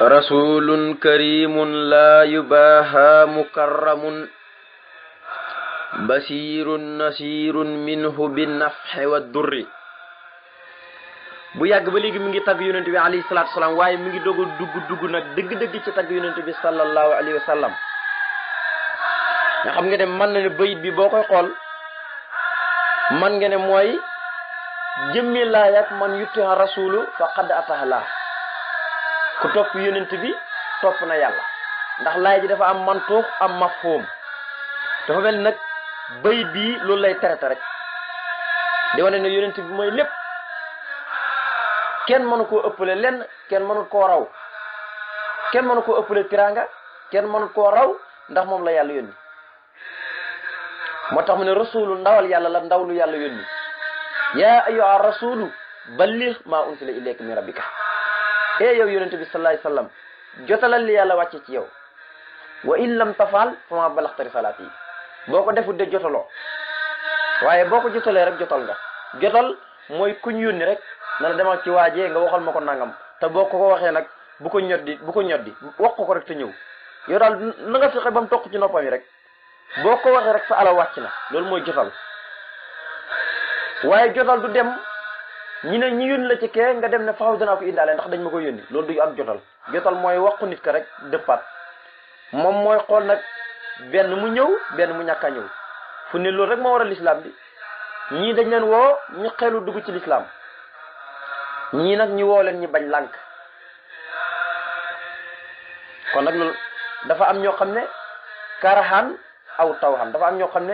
rasulun karimun la yubaha mukarramun basirun nasirun minhu binnafhi wa durri. bu yàgg ba léegi mi ngi tagg yonent bi alayhi salaatu salaam, waaye mi ngi doog a dugg nag dëgg-dëgg ci tagg yonent bi sallallahu alayhi wa sallam. nga xam nga ne mën na ne bayit bi boo koy xool man nga ne mooy jëmmi laayak man yuttiha rasulu faqad atahla. ku topp yonent bi topp na yàlla, ndax laay ji dafa am mantuux am mafhum. dafa mel nag bayit bi loolu lay traité rek di wane ne yonent bi mooy lépp, kenn mënu koo ëppale lenn, kenn mënu koo raw, kenn mënu koo ëppale tiranga, kenn mënu koo raw, ndax moom la yàlla yónni. moo tax mu ne rasulu ndawal yàlla la, ndaw lu yàlla yónni. yaa ayyuha rasulu balligh ma unsila ilayka min rabbika. yow yonent bi sallallahu alayhi wasallam jotalal li yàlla wàcce ci yow. wa in lam tafal fa ma balaxta risalaati. boo ko defut de jotaloo, waaye boo ko jotalee rek jotal nga. jotal mooy kuñ yónni rek na la demal ci waajee nga waxal ma ko nangam, te boo ko waxee nag bu ko ñoddi wax ko rek te ñëw. yow daal na nga fexe ba mu toq ci noppam yi rek, boo ko waxee rek sa ala wàcc na. loolu mooy jotal. waaye jotal du dem ñi ne ñi yónni la ci kee nga dem ne faaw danaa ko indaale ndax dañ ma ko yónni. loolu du ak jotal. jotal mooy waxu nit ka rek dëppaat. moom mooy xool nag benn mu ñëw benn mu ñàkk a ñëw. fu ne loolu rek moo war a lislaam bi. ñii dañ leen woo ñu xelu dugg ci lislaam, ñii nag ñu woo leen ñu bañ lànk. kon nag loolu dafa am ñoo xam ne karahan aw tawhan, dafa am ñoo xam ne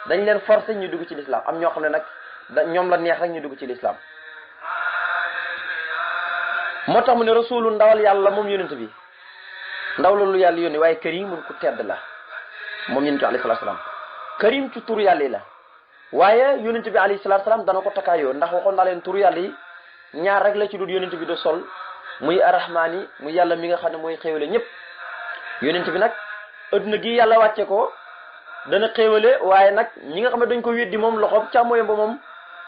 dañ leen forcé ñu dugg ci lislaam, am ñoo xam ne nag ñoom la neex rek ñu dugg ci lislaam. moo tax mu ne rasulu ndawal yàlla moom yonent bi, ndaw loolu yàlla yónni, waaye karimun ku tedd la moom yonent bi alayhi salaatu salaam. karim ci tur yàlla yi la, waaye yonent bi alayhi salaatu salaam dana ko takkaayoo, ndax waxoon naa leen tur yàlla yi ñaar rek la ci dul yonent bi do sol, muy arrahmaani muy yàlla mi nga xam ne mooy xéewale ñëpp. yonent bi nag adduna gi yàlla wàcce ko dana xéewale, waaye nag ñi nga xam ne dañ ko weddi moom loxoom càmmooyam ba moom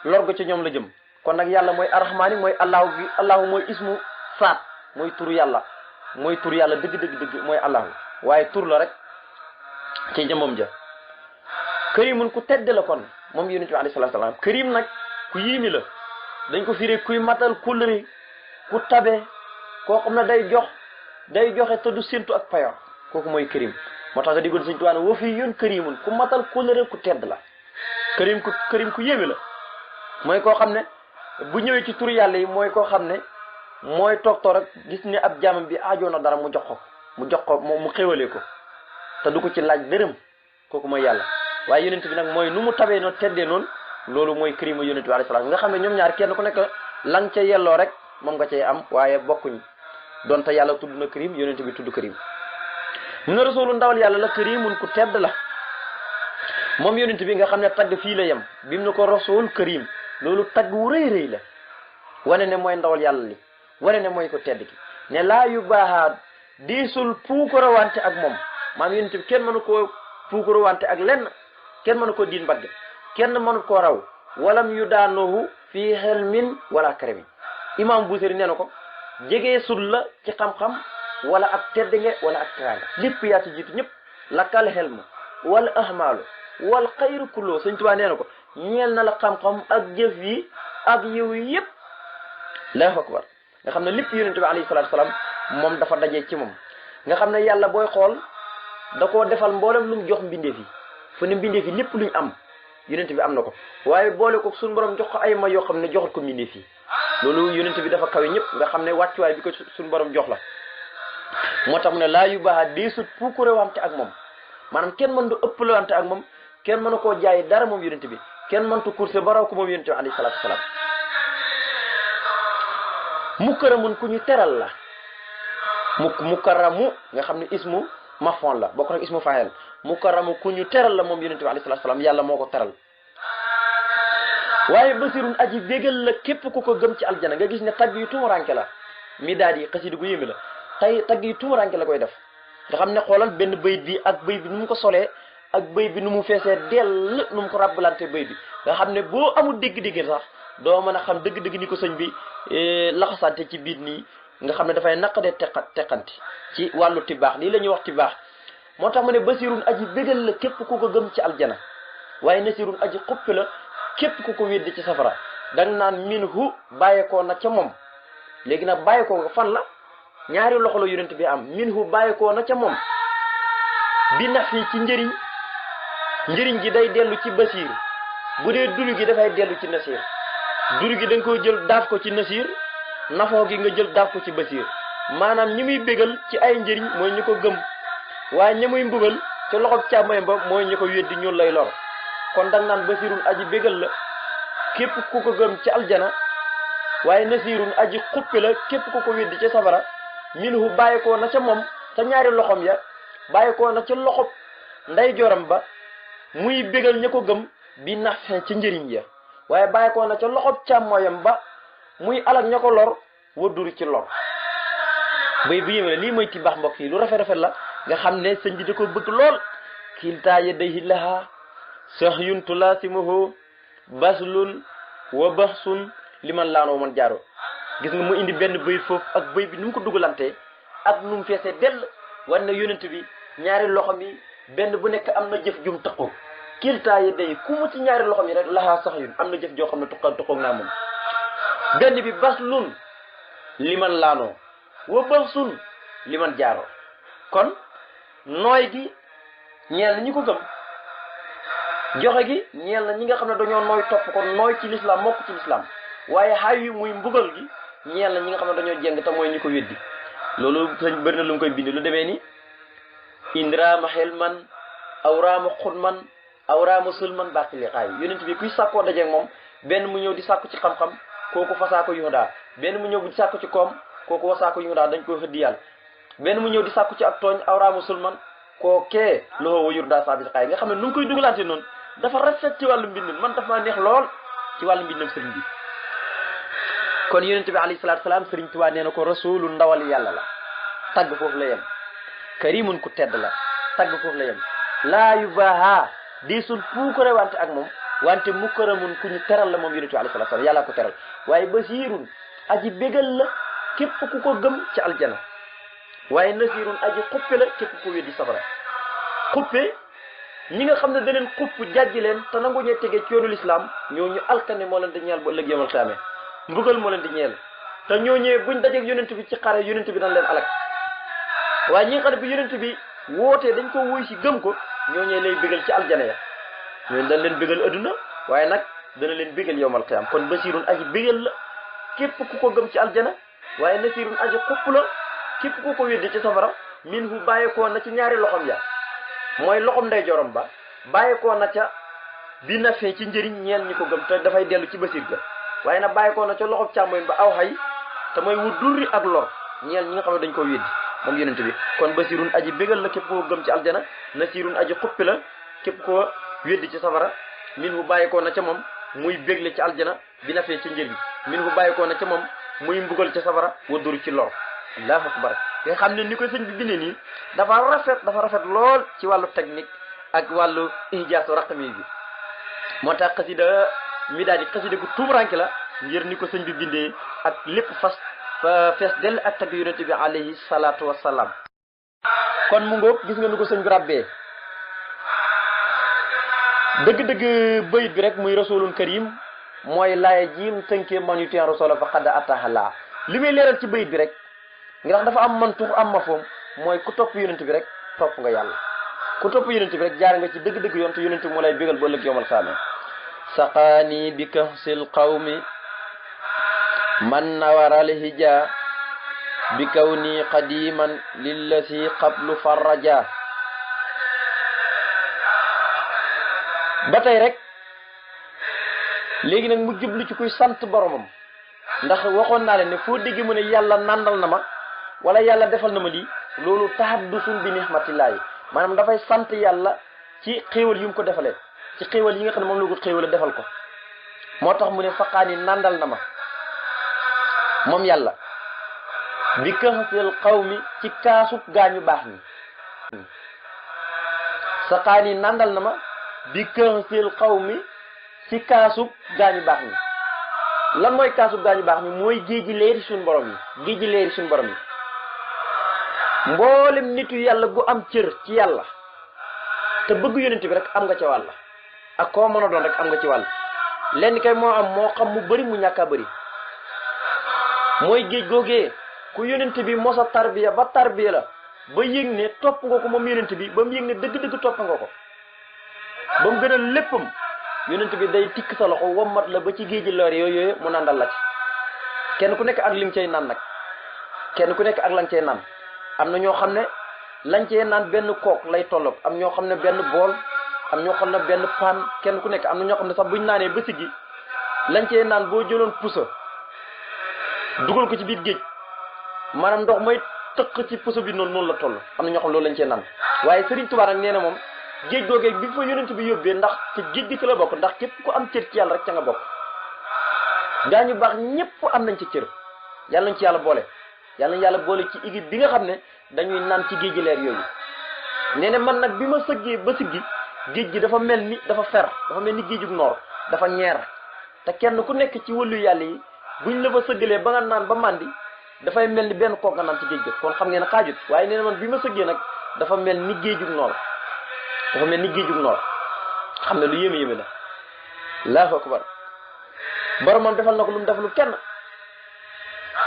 lor go ci ñoom la jëm. kon nag yàlla mooy arrahmaani mooy allahu gi, allahu mooy ismu saat, mooy tur yàlla, mooy tur yàlla dëgg mooy allahu, waaye tur la rek ci jëmmam ja. karimun ku tedd la kon moom yonent bi alayhi salaatu salaam. karim nag ku yéemi la, dañ ko firee kuy matal kóllëre, ku tabe, koo xam ne day joxe te du séntu ak payor, kooku mooy karim. moo tax nga diggoon Sëñ Tuubaa wa fii yoon karimun ku matal kóllëre ku tedd la. karim ku yéemi la, mooy koo xam ne bu ñëwee ci tur yàlla yi mooy koo xam ne mooy toog rek gis ne ab jaamam bi aajoo na dara mu jox ko mu xéwalee ko te du ko ci laaj dërëm, kooku mooy yàlla. waaye yonent bi nag mooy nu mu tabee noonu teddee noonu, loolu mooy karimu yonent bi alayhi salaam. nga xam ne ñoom ñaar kenn ku nekk lang ca yelloo rek moom nga cay am, waaye bokkuñ. donte yàlla tudd na karim, yonent bi tudd karim. mu ne rasulu ndawal yàlla la, karimun ku tedd la moom yonent bi nga xam ne tagg fii la yem bi mu ne ko rasul karim. loolu tagg wu rëy la, wane ne mooy ndawal yàlla li, wane ne mooy ko tedd ki. ne laa yu baaxaat diisul puukarawante ak moom, maam yonent bi kenn mënu koo puukarawante ak lenn, kenn mënu ko diin mbagg, kenn mënu koo raw. walam yu daanohu fii xelmin wala karami. imam Busiri nee na ko jegee sul la ci xam-xam wala ak teddnge wala ak teraanga, lépp yaa ci jiitu ñëpp. lakkal xelma wala ahmaalu wal xayru kulloo. Sëñ Tuubaa nee na ko ñeel na la xam-xam ak jëf yi ak yiw yi yëpp. Allahu akbar. nga xam ne lépp yonent bi alayhi salaatu salaam moom dafa dajee ci moom. nga xam ne yàlla booy xool da koo defal mboolem lu mu jox mbindeef yi, fu ne mbindeef yi lépp luñ am yonent bi am na ko, waaye boole ko suñu borom jox ko ay may yoo xam ne joxat ko mbindeef yi. loolu yonent bi dafa kawe ñëpp, nga xam ne wàccuwaay bi ko suñu borom jox la. moo tax mu ne laa yu baax diisut puukurewante ak moom, maanaam kenn mën du ëppalewante ak moom, kenn mënu koo jaay dara moom yonent bi, kenn mëntu course ba raw ko moom yonent bi alayhi salaatu salaam. mukkaramun ku ñu teral la, mukkaramu nga xam ne ismu mafon la, bokk nag ismu fa'il. mukkaramu ku ñu teral la moom yonent bi alayhi salaatu salaam, yàlla moo ko teral. waaye basirun aji bégal la képp ku ko gëm ci aljana. nga gis ne tagg yu tuumuranke la, mi daal di xasida gu yéeme la, tey tagg yu tuumuranke la koy def. nga xam ne xoolal benn bayit bi ak bayit bi nu mu ko solee ak bayit bi nu mu feesee dell, nu mu ko rabbalante bayit bi, nga xam ne boo amul dégg-dégg sax doo mën a xam dëgg-dëgg ni ko sëñ bi laxasante ci biir nii nga xam ne dafay naqadee teqanti ci wàllu tibaax lii la ñuy wax tibaax moo tax mu ne basirun aji bégal la képp ku ko gëm ci aljana waaye nasirun aji xuppi la képp ku ko weddi ci safara dang naan minhu bàyyeekoo na ca moom léegi nag bàyyeekoo nga fan la ñaari loxo la yonent bi am minhu bàyyeekoo na ca moom bi nax fii ci njëriñ gi day dellu ci basir bu dee dulu gi dafay dellu ci nasir dulu gi da nga koy jël daaf ko ci nasir nafoo gi nga jël daaf ko ci basir maanaam ñi muy bégal ci ay njëriñ mooy ñu ko gëm waaye ñi muy mbugal ci loxob càmmoñ ba mooy ñu ko weddi ñun lay lor kon dang naan basirun aji bégal la képp ku ko gëm ci aljana waaye nasirun aji xuppi la képp ku ko weddi ci safara minhu bàyyikoo na ca moom ca ñaari loxom ya bàyyikoo na ca loxob nday joram ba muy bégal ña ko gëm bi nax ci njëriñ ya waaye bàyyikoo na ca loxob càmmoyam ba muy alak ña ko lor wadduri ci lor bay bu yéme lii mooy tibaax mbokk yi lu rafet la nga xam ne sëñ bi da ko bëgg lool kiltaa yadayhi laha sahyun tulaasimuhu baslun wa bahsun liman laanoo man jaaro gis nga mu indi benn bëy foofu ak bëy bi nu mu ko dugalantee ak nu mu feesee dell war na yonent bi ñaari loxom yi benn bu nekk am na jëf jum taqoo kiltaa yadayhi ku mu ci ñaari loxom yi rek laha sahyun am na jëf joo xam ne taqoog naa moom benn bi baslun liman laanoo wa bahsun liman jaaro kon nooy gi ñeel na ñi ko gëm joxe gi ñeel na ñi nga xam ne dañoo nooy topp ko nooy ci lislaam mokk ci lislaam waaye xay yu muy mbugal gi ñeel na ñi nga xam ne dañoo jeng te mooy ñi ko weddi loolu sëñ bëri na lu mu koy bind lu demee ni indraama xelman awraama xudman awraama sulman bàqili xaay yonent bi kuy sàkkoo dajeeg moom benn mu ñëw di sàkku ci xam-xam kooku fasaako yuhudaa benn mu ñëw di sàkku ci koom kooku wasaako yuhudaa dañ koy xëddi yàlla benn mu ñëw di sàkku ci ak tooñ awraamu sulman koo kee loxo wa yurdaa saabil xaay nga xam ne nu ngi koy dugalante noonu dafa rafet ci wàllu mbindam man dafa maa neex lool ci wàllu mbindam sëriñ bi kon yonente bi alayhi salaatu salaam sëriñ Tuubaa nee na ko rasulu ndawal yàlla la tagg foofu la yem karimun ku tedd la tagg foofu la yem laa yubaha di sul puukare wante ak moom wante mukkaramun ku ñu teral la moom yonente bi alayhi salaatu salaam yàllaa ko teral waaye basirun aji bégal la képp ku ko gëm ci aljana waaye nasirun aji xuppe la képp ku weddi safara xuppe ñi nga xam ne da leen xupp jàjji leen te nangu ñee tegee ci yoonu lislaam ñooñu alkane moo leen di ñeel ba ëllëg yamal xiyaame mbugal moo leen di ñeel te ñooñee buñ dajeeg yonent bi ci xare yonent bi dañ leen alak waaye ñi nga xam ne bi yonent bi wootee dañ ko wuy si gëm ko ñooñee lay bégal ci aljana ya ñooñu dañ leen bégal adduna waaye nag dana leen bégal yowmal xiyaam kon basirun aji bégal la képp ku ko gëm ci aljana waaye nasirun aji xupp la képp ku ko weddi ci safara minhu bàyyeekoo na ci ñaari loxom ya mooy loxom nday jorom ba bàyyeekoo na ca bi na fee ci njëriñ ñeel ñi ko gëm te dafay dellu ci basir ga waaye nag bàyyeekoo na ca loxom càmmoñ ba aw xay te mooy wu durri ak lor ñeel ñi nga xam ne dañ ko weddi moom yonent bi kon basirun aji bégal la képp ko gëm ci aljana nasirun aji xuppi la képp ko weddi ci safara minhu bàyyeekoo na ca moom muy bégle ci aljana bi na fee ci njëriñ minhu bàyyeekoo na ca moom muy mbugal ci safara wa dur ci lor allahu akbar nga xam ne ni ko sëñ bi bindee nii dafa rafet lool ci wàllu technique ak wàllu ihjaasu raqami bi moo tax xasida mi daal di xasida gu tuumuranke la ngir ni ko sëñ bi bindee ak lépp fees dell ak tagg yonente bi alayhi salaatu wassalaam kon mu ngoog gis nga ni ko sëñ bi rabbee dëgg-dëgg bayit bi rek muy rasulun karim mooy laaya jiim tënkee man yuti rasula fa qad atahala li muy leeral ci bayit bi rek ndax dafa am man tux am ma foom mooy ku topp yonent bi rek topp nga yàlla ku topp yonent bi rek jaar nga ci dëgg-dëgg yoon te yonent bi moo lay bégal ba ëllëg yowmal xiyaama saqaani bi kahsil qawmi man nawaral hija bi kawni qadiman lillasi qablu farraja ba tey rek léegi nag mu jublu ci kuy sant boromam ndax waxoon naa leen ne foo dégg mu ne yàlla nandal na ma wala yàlla defal na ma lii loolu tahaddusun bi nihmatillahi maanaam dafay sant yàlla ci xéewal yu mu ko defalee ci xéewal yi nga xam ne moom la ko xéewal defal ko moo tax mu ne faqaani nandal na ma moom yàlla bi kahsil qawmi ci kaasub gaañu baax ni saqaani nandal na ma bi kahsil qawmi ci kaasub gaañu baax ni lan mooy kaasu gaañu baax mi mooy géej gi leeri suñu borom yi géej gi leeri suñu borom yi mboolem nitu yàlla gu am cër ci yàlla te bëgg yonent bi rek am nga ci wàll ak koo mën a doon rek am nga ci wàll lenn kay moo am moo xam mu bëri mu ñàkk a bëri mooy géej googee ku yonent bi mosa tarbiya ba tarbiya la ba yëg ne topp nga ko moom yonent bi ba mu yëg ne dëgg-dëgg topp nga ko ba mu gënal léppam yonent bi day tikk sa loxo wommat la ba ci géeji lor yooyu mu nandal la ci kenn ku nekk ak lim cay naan nag kenn ku nekk ak lañ cay naan am na ñoo xam ne lañ cay naan benn kook lay tolloog am ñoo xam ne benn bool am ñoo xam ne benn paan kenn ku nekk am na ñoo xam ne sax buñ naanee ba siggi lañ cay naan boo jëloon pusa dugal ko ci biir géej maanaam ndox mooy tëq ci pusa bi noonu la toll am na ñoo xam ne loolu lañ cay naan waaye Serigne Touba nag nee na moom géej googee bi fa yonent bi yóbbee ndax ci géej gi ci la bokk ndax képp ku am cër ci yàlla rek ca nga bokk gaa ñu baax ñëpp am nañ ci cër yàlla nañ ci yàlla boole yàlla nañ yàlla boole ci équipe bi nga xam ne dañuy naan ci géej gi leer yooyu nee na man nag bi ma sëggee ba siggi géej gi dafa mel ni dafa fer dafa mel ni géejug noor dafa ñeer te kenn ku nekk ci wëllu yàlla yi buñ la fa sëggalee ba nga naan ba màndi dafay mel ni benn kook nga naan ci géej ga kon xam ngeen ne xaajut waaye nee na man bi ma sëggee nag dafa mel ni géejug noor dafa mel ni géejug noor xam ne lu yéeme la allahu akbar boromam defal na ko lu mu defal kenn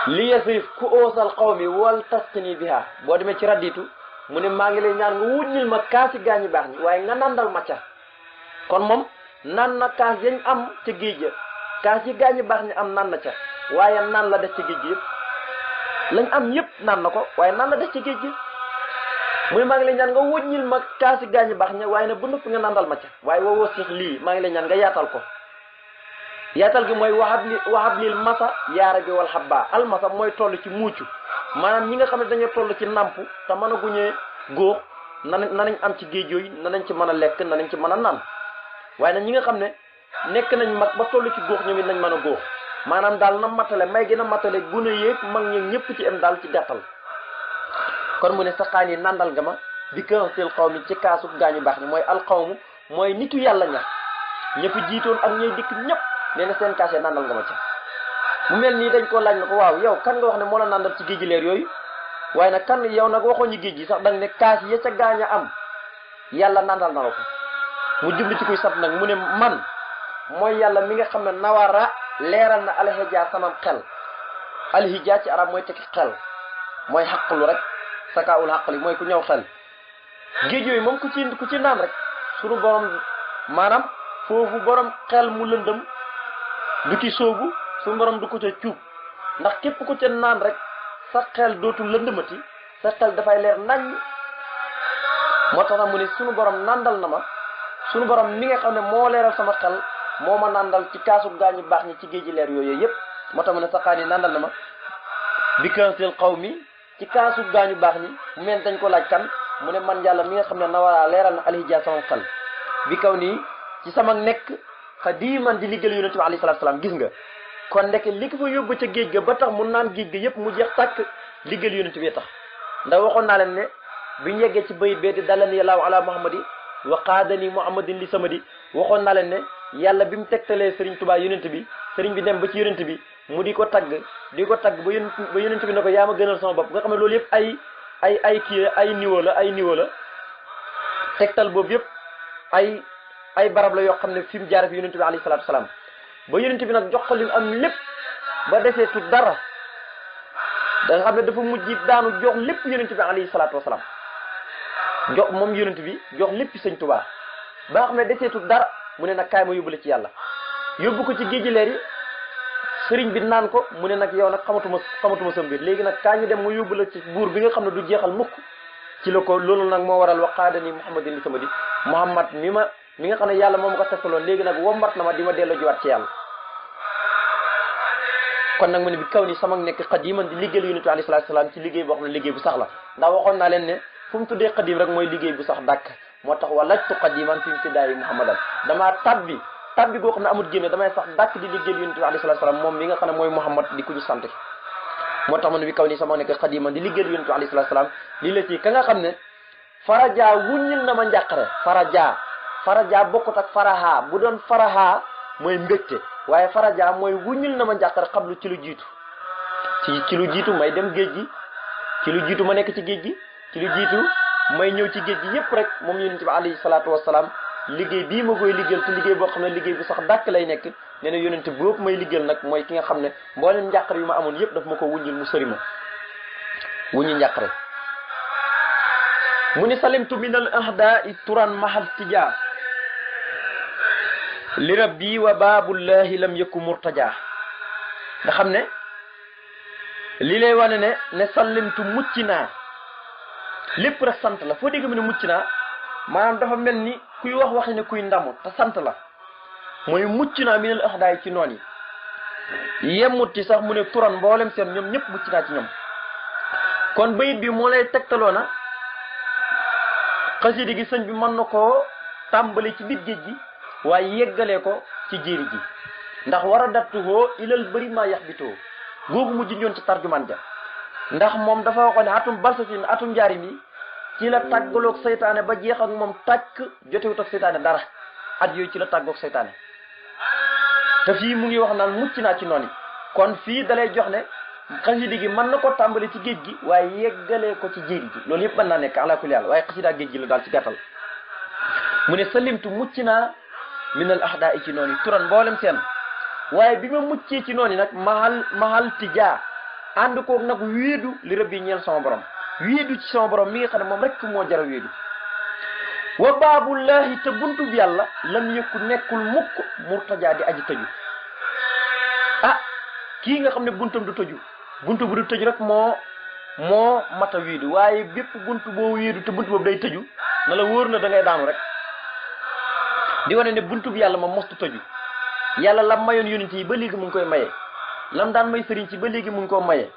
li yasrif ku oosal qawmi wal tasqini biha boo demee ci radditu mu ne maa ngi lay ñaan nga wuññil ma kaasi gaañu baax ñi waaye nga nandal ma ca kon moom naan na kaas yañ am ca géej ga kaas yi gaañu baax ñi am naan na ca waaye naan la des ca géej gi yëpp lañ am yëpp naan na ko waaye naan la des ca géej gi mu ne maa ngi lay ñaan nga wuññil ma kaasi gaañu baax ñi waaye nag bu nëpp nga nandal ma ca waaye wowoo six lii maa ngi lay ñaan nga yaatal ko yaatal gi mooy waxab lil masa yaara bi wal xabba almasa mooy toll ci muucu maanaam ñi nga xam ne dañoo toll ci namp te mën a guñee góox nanañ am ci géej yooyu nanañ ci mën a lekk nanañ ci mën a naan waaye nag ñi nga xam ne nekk nañ mag ba toll ci góox ñoom it nañ mën a góox maanaam daal na matale may gi na matale gune yéeg mag ñi ñëpp ci am daal ci gàttal kon mu ne saqaan yi nandal nga ma bi kasil xaw mi ci kaasu gaañu baax ni mooy alxawmu mooy nitu yàlla ña ñëpp jiitoon ak ñooy dikk ñëpp nee na seen kaas yi nandal nga ma ca mu mel nii dañ koo laaj na ko waaw yow kan nga wax ne moo la nandal ci géej gi leer yooyu waaye nag kan yow nag waxoo ñu géej gi sax danga ne kaas ya ca gaañ a am yàlla nandal na la ko mu jubli ci kuy sat nag mu ne man mooy yàlla mi nga xam ne nawara leeral na alhijaa samam xel alhijaa ci arab mooy tekki xel mooy xaqlu rek sakaawul xaqli mooy ku ñëw xel géej yooyu moom ku ci naan rek sunu borom maanaam foofu borom xel mu lëndëm du ci soobu su borom du ko ca cuub ndax képp ku ca naan rek sa xel dootul lëndëmati sa xel dafay leer nañ moo tax mu ne sunu borom nandal na ma sunu borom mi nga xam ne moo leeral sama xel moo ma nandal ci kaasu gaañu baax ñi ci géej gi leer yooyu yëpp moo tax mu ne saxaan yi nandal na ma bi kansil xaw mi ci kaasu gaañu baax ñi mu mel dañ ko laaj kan mu ne man yàlla mi nga xam ne nawara leeral na alhijaa sama xel bi kaw nii ci sama nekk xadiman di liggéeyal yonent bi alayhi salaatu salaam gis nga kon ndek li ko fa yóbbu ca géej ga ba tax mu naan géej ga yëpp mu jeex tàkk liggéeyal yonent bi tax ndax waxoon naa leen ne biñu yeggee ci bayit bee di dalani yàllaahu ala muhammadi wa qaadani muhammadin li samadi waxoon naa leen ne yàlla bi mu tegtalee Serigne Touba yonent bi Serigne bi dem ba ci yonent bi mu di ko tagg ba yonent bi ne ko yaa ma gënal sama bopp nga xam ne loolu yëpp ay niveau la tegtal boobu yëpp ay barab la yoo xam ne fi mu jaare fi yonent bi alayhi salaatu salaam ba yonent bi nag jox ko li mu am lépp ba deseetu dara da nga xam ne dafa mujj daanu jox lépp yonent bi alayhi salaatu wasalaam moom yonent bi jox lépp sëñ Tuubaa ba nga xam ne deseetu dara mu ne nag kaay ma yóbbu la ci yàlla yóbbu ko ci géeji leer yi sëriñ bi naan ko mu ne nag yow nag xamatuma sa mbir léegi nag kaa ñu dem mu yóbbu la ci buur bi nga xam ne du jeexal mukk ci la ko loolu nag moo waral waqaadani muhammadin li samadi muhammad mi nga xam ne yàlla moom ko tegtaloon léegi nag wommat na ma di ma delloo jiwaat ci yàlla kon nag mu ne bi kaw ni sama nekk xadiman di liggéeyal yonent bi alayhi salaatu salaam ci liggéey boo xam ne liggéey bu sax la ndax waxoon naa leen ne fu mu tuddee xadim rek mooy liggéey bu sax dàkk moo tax walajtu xadiman fi mu tidaayi muhammadan damaa tabbi goo xam ne amul génne damay sax dàkk di liggéeyal yonent bi alayhi salaatu salaam moom mi nga xam ne mooy muhammad di ku ñu sant moo tax mu ne bi kaw ni sama nekk xadiman di liggéeyal yonent bi alayhi salaatu salaam lii la ci ka nga xam ne faraja wuññil na ma njàqare faraja bokkut ak faraha bu doon faraha mooy mbégte waaye faraja mooy wuññil na ma njàqare xablu ci lu jiitu ci lu jiitu may dem géej gi ci lu jiitu ma nekk ci géej gi ci lu jiitu may ñëw ci géej gi yépp rek moom yonent bi alayhi salaatu wasalaam liggéey bii ma koy liggéeyal te liggéey boo xam ne liggéey bu sax dàkk lay nekk nee na yonent boobu may liggéeyal nag mooy ki nga xam ne mboolem njàqare yu ma amoon yépp daf ma ko wuññil mu sëri ma wuññi njàqare mu ni salimtu min al ahdaai turan mahal tijaa li rabbi wa baabullahi lam yakku murtaja nga xam ne li lay wane ne sallimtu mucc naa lépp rek sant la foo dégg mu ne mucc naa maanaam dafa mel ni kuy wax waxi ne kuy ndamu te sant la mooy mucc naa min al ahdaai ci noon yi yemut ci sax mu ne turan mboolem seen ñoom ñëpp mucc naa ci ñoom kon bayit bi moo lay tegtaloo na xasida gi sëñ bi mën na koo tàmbali ci biir géej gi waaye yeggalee ko ci jéeri ji ndax war a dattuhoo ilal bëri maa yax bitoo googu mu junjoon ci tarjumaan ja ndax moom dafa waxoon ne atum balsasin atum njaari mi ci la tàggaloog seytaane ba jeex ak moom tàkk jotewut ak seytaane dara at yooyu ci la tàggoog seytaane te fii mu ngi wax naan mucc naa ci noonu kon fii dalay jox ne xasida gi mën na ko tàmbali ci géej gi waaye yeggalee ko ci jéeri ji loolu yëpp mën naa nekk ala kulli haal waaye xasida géej gi la daal ci gàttal mu ne salimtu mucc naa minal ahdaa ci noonu turan mboolem seen waaye bi ma muccee ci noonu nag mahal tijaa ànd koog nag wéedu li rëbbi ñeel sama borom wéedu ci sama borom mi nga xam ne moom rek moo jara wéedu wa baabullahi te buntu bi yàlla lam yëkku nekkul mukk murtajaa di aji tëju ah kii nga xam ne buntam du tëju buntu bu du tëju rek moo mat a wéedu waaye bépp buntu boo wéedu te buntu boobu day tëju na la wóor na da ngay daanu rek di wane ne buntu bi yàlla moom mostu tëju yàlla lam mayoon yonent yi ba léegi mu ngi koy maye lam daan may sëriñ ci ba léegi mu ngi koo maye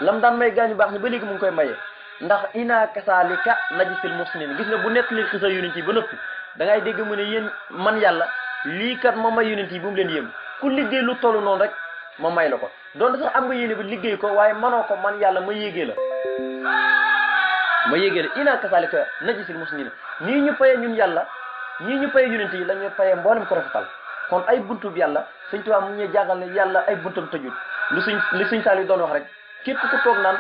lam daan may gaañu baax ni ba léegi mu ngi koy maye ndax ina kasaalika najsil muhsinin gis nga bu nekk li xisa yonent yi ba noppi da ngay dégg mu ne yéen man yàlla lii kat ma may yonent yi bu mu leen yéem ku liggéey lu tollu noonu rek ma may la ko doon sax am nga yéene bi liggéey ko waaye manoo ko man yàlla ma yéegee la ina kasaalika najsil muhsinin nii ñu payee ñun yàlla ñii ñu payee yonent yi la ñu payee mboolem ko rafetal kon ay buntu bi yàlla sëñ Tuubaa mu ñuy jàngal ne yàlla ay buntam tëjul li sëñ Saaliw doon wax rek képp ku toog naan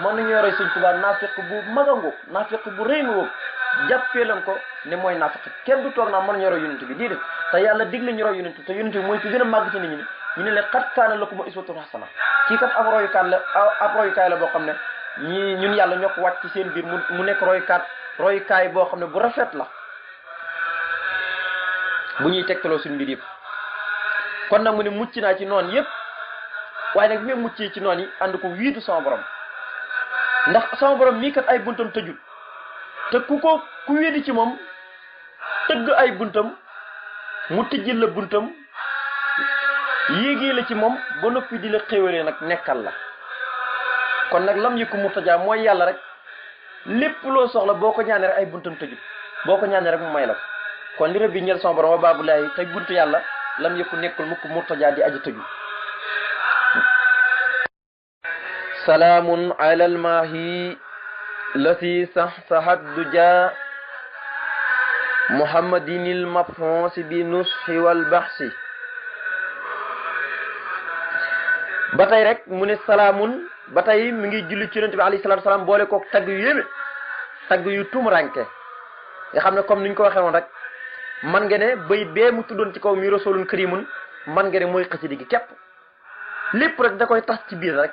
mën nañu roy sëñ Tuubaa naafiq bu mag a ngoog naafiq bu rëy nga ngoog jàppee leen ko ne mooy naafiq kenn du toog naan mën nañu roy yonent bi déedéet te yàlla digle ñu roy yonent te yonent bi mooy ki gën a màgg ci nit ñi ñu ne leen xat kaana lakum uswatun hasana kii kat ab royukaay la boo xam ne ñun yàlla ñoo ko wàcc ci seen biir mu nekk royukaay boo xam ne bu rafet la bu ñuy tegtaloo suñu mbir yëpp kon nag mu ne mucc naa ci noon yëpp waaye nag bi ma muccee ci noon yi ànd ko wiitu sama borom ndax sama borom mii kat ay buntam tëjul te ku wéedi ci moom tëgg ay buntam mu tijjil la buntam yéegee la ci moom ba noppi di la xéwalee nag nekkal la kon nag lam yëkku murtajaa mooy yàlla rek lépp loo soxla boo ko ñaanee rek ay buntam tëjul boo ko ñaanee rek mu may la ko kon li rëbbi ñeel sama borom wa baabulaahi tey buntu yàlla lam yëkku nekkul mukk murtajaa di aji tëju salaamun ala almaahi lati sahat duja muhammadinil mafhonsi bi nushi wal baxsi ba tey rek mu ne salaamun ba tey mi ngi julli ci yonent bi alayhi salaatu salaam boole kook tagg yu yéeme tagg yu tumuranke nga xam ne comme ni ñu ko waxee woon rek man nga ne bay bee mu tuddoon ci kaw mi rasulun karimun man nga ne mooy xasida gi képp lépp rek da koy tas ci biir rek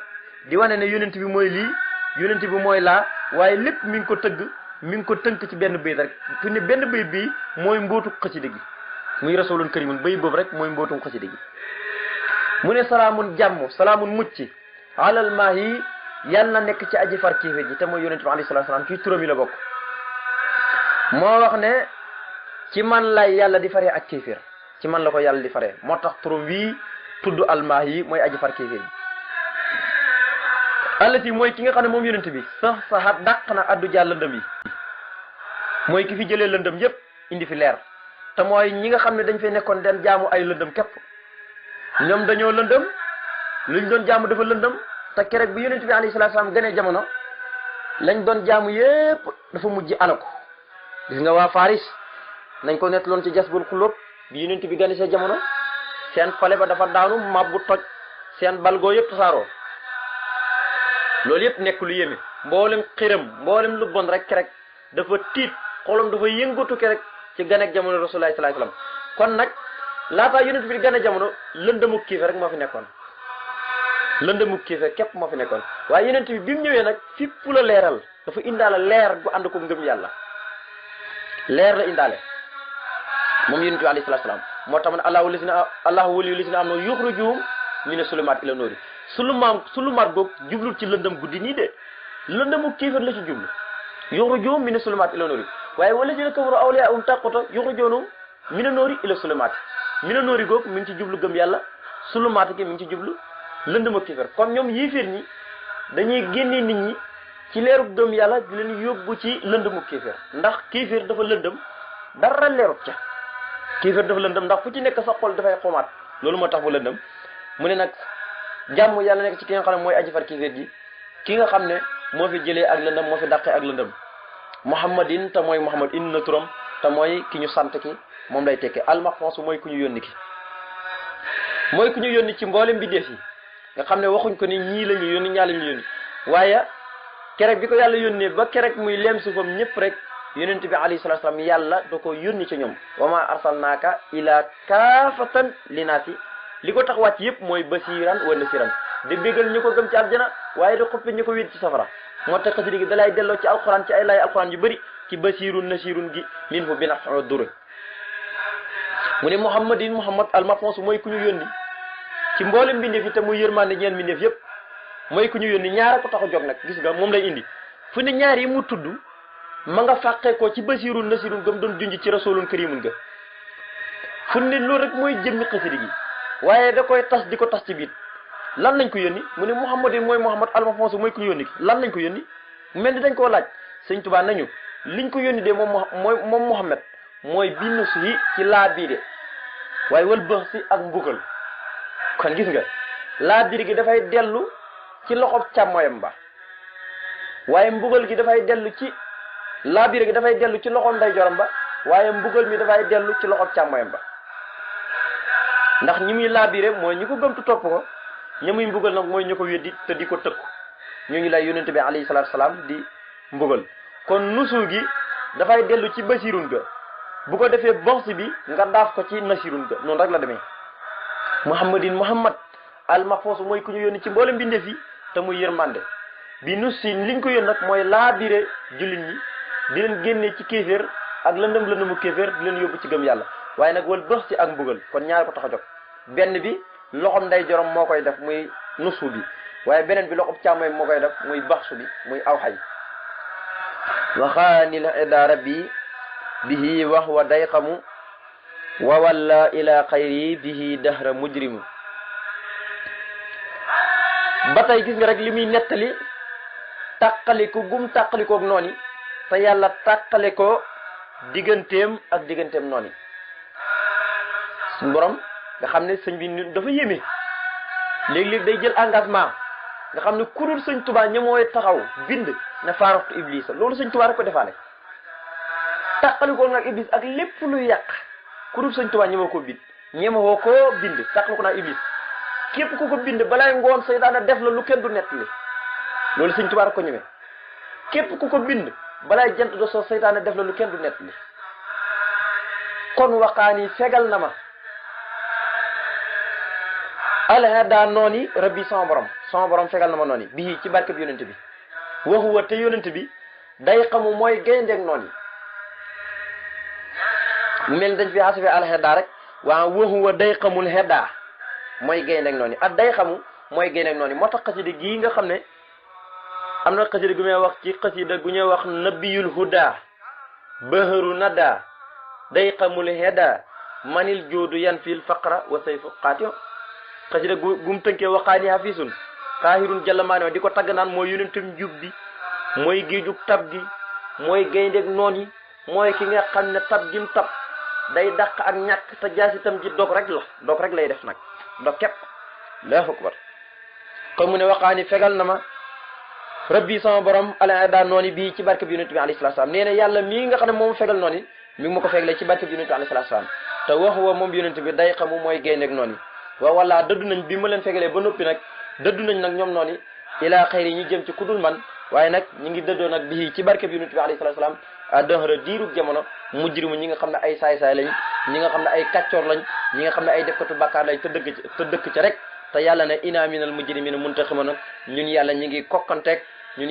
di wane ne yonent bi mooy lii yonent bi mooy laa waaye lépp mi ngi ko tëgg mi ngi ko tënk ci benn bayit rek fi ne benn bayit bi mooy mbootu xasida gi muy rasulun karimun bayit boobu rek mooy mbootum xasida gi mu ne salaamun jàmm salaamun mucc alal maahi yàlla na nekk ci aji far kiife ji te mooy yonent bi alayhi salaatu salaam ci turam yi la bokk moo wax ne ci man lay yàlla di faree ak kéeféer ci man la ko yàlla di faree moo tax turam wii tudd almaahi mooy aji far kéeféer ji allati mooy ki nga xam ne moom yonent bi saxat dàq na addu jàll lëndëm yi mooy ki fi jëlee lëndëm yépp indi fi leer te mooy ñi nga xam ne dañ fay nekkoon den jaamu ay lëndëm képp ñoom dañoo lëndëm luñ doon jaamu dafa lëndëm te keroog bi yonent bi alayhi salaatu salaam gënee jamono lañ doon jaamu yépp dafa mujj alako gis nga waa Faris nañ ko nettaloon ci jasbul xulóob bi yonent bi gane sa jamono seen pale ba dafa daanu mabbu toj seen balgoo yëpp tasaaroo loolu yëpp nekk lu yéeme mboolem xiram mboolem lu bon rek dafa tiit xolam dafa yëngatu rek ci ganek jamono Rasulullah sallallahu alayhi wasallam kon nag laataa yonent bi di gane jamono lëndëmu kiife rek moo fi nekkoon lëndëmu kiife képp moo fi nekkoon waaye yonent bi mu ñëwee nag fipp la leeral dafa indaale leer gu ànd ko ngëm yàlla leer la indaale moom yonent bi alayhi salaatu salaam moo tax man allahu waliyyu lazina amanu yuxrijuhum mina sulumaati ila nuuri sulumaat goog jublul ci lëndëm guddi nii de lëndëmu kiife la ci jublu yuxrijuhum mina sulumaati ila nuuri waaye wallazina kafaru awliyaa'uhum taaquuta yuxrijuunahum mina nuuri ila sulumaati mina nuuri goog mi ngi ci jublu gëm yàlla sulumaati gi mi ngi ci jublu lëndëmu kiife comme ñoom yéeféer ñi dañuy génne nit ñi ci leeru gëm yàlla di leen yóbbu ci lëndëmu kiiféer ndax kiiféer dafa lëndëm dara leerut ca kiiféer dafa lëndëm ndax fu ci nekk sa xol dafay xomaat loolu moo tax bu lëndëm mu ne nag jàmm yàlla nekk ci ki nga xam ne mooy aji far kiiféer ji ki nga xam ne moo fi jëlee ak lëndëm moo fi dàqee ak lëndëm muhammadin te mooy muhammad indi na turam te mooy ki ñu sant ki moom lay tekki almaxfons mooy ku ñu yónni ki mooy ku ñu yónni ci mboolem mbindeef yi nga xam ne waxuñ ko ni ñii la ñu yónni ñaa la ñu yónni waaye kerek bi ko yàlla yónnee ba kerek muy leem suufam ñëpp rek yonent bi alayhi salaatu salaam yàlla da ko yónni ci ñoom wa ma arsalnaaka ila kaafatan linaasi li ko tax wàcc yëpp mooy basiran wa nasiran di bégal ñu ko gëm ci aljana waaye da xuppi ñu ko wéet ci safara moo tax xasida gi dalay delloo ci alquran ci ay laay alquran yu bëri ci basirun nasirun gi minhu bi naf'u dur mu ne muhammad almafons mooy ku ñu yónni ci mboolem mbindeef yi te muy yërmande ñeen mbindeef yëpp mooy ku ñu yónni ñaara ko tax a jóg nag gis nga moom lay indi fu ne ñaar yi mu tudd ma nga fàqee ko ci basirun nasirun gam doon junj ci rasulun karimun ga fu ne loolu rek mooy jëmmi xasida gi waaye da koy tas di ko tas ci biir lan lañ ko yónni mu ne muhammadin mooy muhammad almafons mooy ku ñu yónni lan lañ ko yónni mel ni dañ koo laaj sëñ Tuubaa nañu liñ ko yónni de moom muhammad mooy binnu si ci laa biire waaye wal bëx si ak mbugal kon gis nga laa biir gi dafay dellu ci loxob càmmoyam ba waaye mbugal gi dafay dellu ci laa biir gi dafay dellu ci loxob ndeyjooram ba waaye mbugal mi dafay dellu ci loxob càmmoyam ba ndax ñi muy laa biire mooy ñi ko gëmtu topp ko ñi muy mbugal nag mooy ñu ko weddi te di ko tëkku ñu ngi lay yonente bi alayhi salaatu salaam di mbugal kon nusu gi dafay dellu ci basirun ga bu ko defee boxsi bi nga daaf ko ci nasirun ga noonu rek la demee muhammad almafos mooy ku ñu yónni ci mboolem mbindeef yi te muy yërmande bi nusi liñ ko yónni nag mooy laabire jullit ñi di leen génne ci kéeféer ak lëndëmu kéeféer di leen yóbbu ci gëm yàlla waaye nag wal bëx si ak mbugal kon ñaar ko tax a jóg benn bi loxom nday jorom moo koy def muy nusu bi waaye beneen bi loxom càmmoy moo koy def muy baxsu bi muy aw xay waxaanil ida rabbi bihi wax wa dayqamu wa walla ila xayri bihi dahra mujrimu ba tey gis nga rek li muy nettali tàqaliku gum tàqalikoog noonu te yàlla tàqale ko digganteem ak digganteem noonu suñu borom nga xam ne sëñ bi dafa yéeme léegi-léegi day jël engagement nga xam ne kurul sëñ Tuubaa ñemooy taxaw bind ne faaraftu iblis loolu sëñ Tuubaa rek ko defaale tàqalikoo nag iblis ak lépp luy yàq kurul sëñ Tuubaa ñemoo ko bind ñemoo koo bind tàqaliko nag iblis képp ku ko bind balaay ngoon seytaane def la lu kenn du nettali loolu sëñ Tuubaa rek ko ñemee képp ku ko bind balaay jant do soo seytaane def la lu kenn du nettali kon waqaani fegal na ma alhada nooni rabbi sama borom fegal na ma nooni bii ci barke bi yonent bi waxuwa te yonent bi day xamu mooy gayndeeg nooni mu mel ni dañ fi xasife alhada rek waaw waxuwa day xamul hedda mooy gayndeeg nooni ak day xamu mooy gayndeeg nooni moo tax xasida gii nga xam ne am na xasida gu may wax ci xasida gu ñuy wax nabiyul huda baharu nada day xamul hedda manil joodu yan fil faqra wa sayfu qaatio xasida gum tënkee waqaani hafisun xaahirun jallamaane di ko tagg naan mooy yonentam njub bi mooy géejug tab gi mooy gayndeeg noon yi mooy ki nga xam ne tab gim tab day dàq ak ñàkk te jaasitam ji dog rek lay def nag dog képp Allahu akbar kon mu ne waqaani fegal na ma rabbi sama borom ala daa nooni bii ci barke bi yonent bi alayhi salaatu salaam nee na yàlla mii nga xam ne moom fegal nooni mi ngi ma ko fegle ci barke bi yonent bi alayhi salaatu salaam te wax wa moom yonent bi day xamu mooy gaynde ak noonu wa wala dëddu nañ bi ma leen fegalee ba noppi nag dëddu nañ nag ñoom noonu ilaa xayri ñi jëm ci kudul man waaye nag ñi ngi dëddoo nag bii ci barke bi yonent bi alayhi salaatu salaam dëhra diirub jamono mujrimu ñi nga xam ne ay saay-saay lañ ñi nga xam ne ay kàccoor lañ ñi nga xam ne ay defkatu bàkkaar lañ te dëkk ca rek te yàlla ne inaa minal mujrimina muntaqimun ñun yàlla ñi ngi kokkanteeg ñi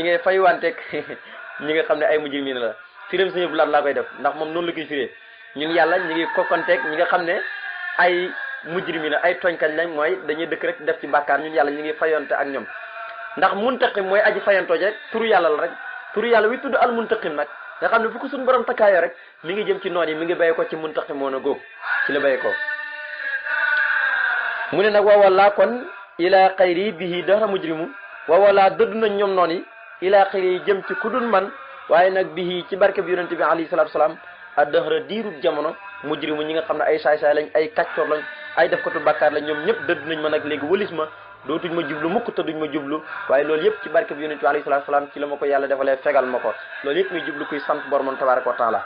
ngi faywanteeg ñi nga xam ne ay mujrimina la firim suñu bu laat laa koy def ndax moom noonu la koy firee ñun yàlla ñi ngi kokkanteeg ñi nga xam ne ay mujrimina ay tooñkañ lañ mooy dañuy dëkk rek def ci bàkkaar ñun yàlla ñi ngi fayonte ak ñoom ndax muntaqim mooy aji fayantoo ji rek turu yàlla la rek turu yàlla wi tudd al muntaqim nag nga xam ne fu ko suñu borom takkaayoo rek mi ngi jëm ci noon yi mi ngi béye ko ci muntaqim moo na góob ci la béye ko mu ne nag wawalaa kon ila xayri bihi dara mujrimu wawalaa dëdd nañ ñoom noon yi ila xayri jëm ci kudul man waaye nag bihi ci barke bi yonente bi alayhi salatu wasalaam a dëhra diirub jamono mujrimu ñi nga xam ne ay saay-saay lañ ay kàccoor lañ ay def katu bàkkaar lañ ñoom ñëpp dëdd nañ ma nag léegi wëlis ma dootuñ ma jublu mukk te duñ ma jublu waaye loolu yëpp ci barke bi yonente bi alayhi salatu wasalaam ci la ma ko yàlla defalee fegal ma ko loolu yëpp muy jublu kuy sant boromam tabaraka wa taala